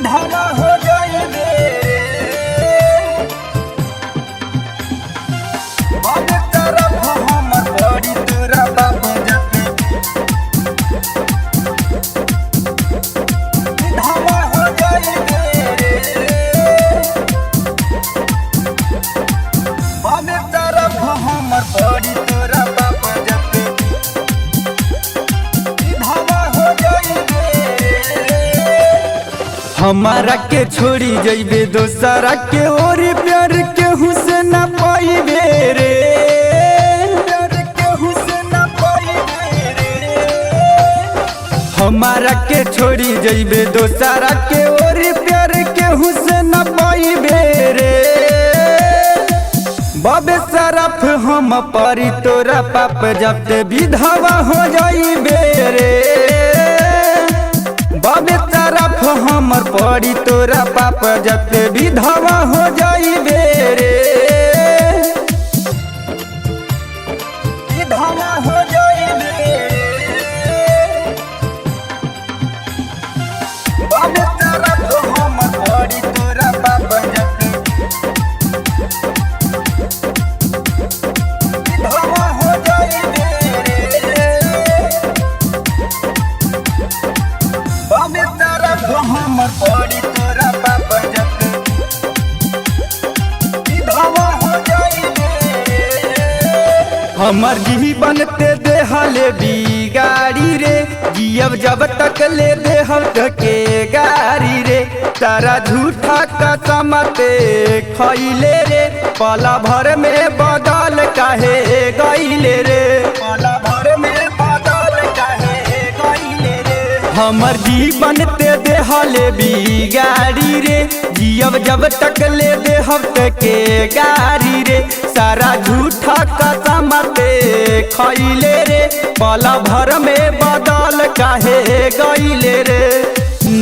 विधवा हो जाइबे अब तरफ हमर बड़ी तोरा बाबू जाते विधवा हो जाइबे अब तरफ हमर बड़ी तोरा बाबू जाते विधवा हो जाइबे हमारा के छोड़ी जइबे दोसरा के और प्यार के हुसन पाइबे रे प्यार के हुसन पाइबे रे हमारा के छोड़ी जइबे दोसरा के और प्यार के हुसन पाइबे रे बाबे सरफ हम परी तोरा पाप जब विधवा हो जाइबे रे बाबे तरफ हमर पड़ी तोरा पाप जब विधवा हो जाइबे रे विधवा हो जाइबे बाबे तरफ हमर पड़ी तोरा पाप जब विधवा हो जाइबे बाबे तरफ हमर पड़ी तोरा पाप जब विधवा हो जाइबे हमर जीवन ते देहले बिगाड़ी रे जियब जब तक ले देहल के गारी रे तारा झूठा कसम ते खइले रे पला भर में बदल काहे गइले रे पाला भर में बादल काहे गइले रे हमर जीवन ते देहले बिगाड़ी रे जियब जब तक ले देहब के गारी रे सारा झूठा कसम ते खइले रे पला भर में बदल काहे गइले रे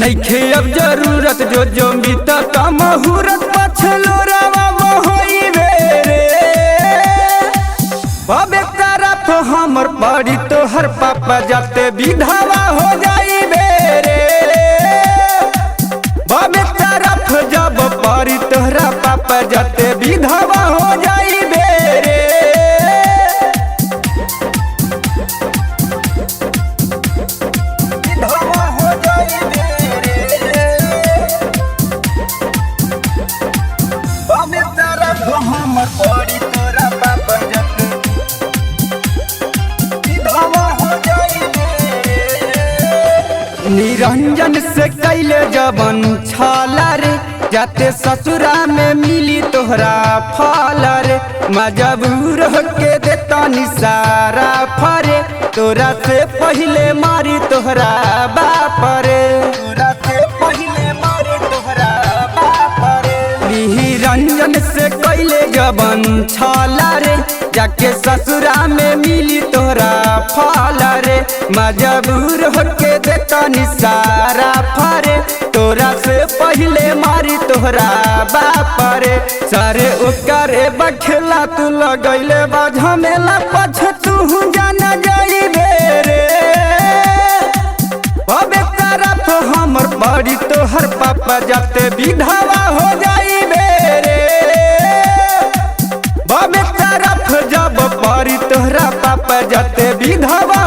नइखे अब जरूरत जो बीतत मुहूर्त पछलो रवा होइबे रे बाबे तरफ हमर पड़ी तोहर पापा जाते विधवा हो जाइबे रे बाबे तरफ जब पड़ी तोहरा पापा जाते विधवा हो जाइबे रे विधवा हो जाइबे बाबे तरफ हमर पड़ी तोरा पाप जब विधवा हो जाइबे निरंजन से कैले जबन छाला रे जाते ससुरा में मिली तोहरा फल रे मजबूर होके देता निसारा फरे तोरा से पहले मारी तोहरा बाप रे तोरा से पहिले मारे तोहरा बाप रे निरंजन से कैले जबन छाला रे जाके ससुरा में मिली तोहरा फल रे मजबूर होके देता निसारा फरे तोरा से पहले मारी तोहरा बाप रे सारे ओकरे बखेला तू लगैले झमेला पछ तू जान जाइबे रे बाबे तरफ हमर बड़ी तोहर पापा जाते विधवा हो जाइबे रे बाबे तरफ जब पड़ी तोहरा पापा जाते विधवा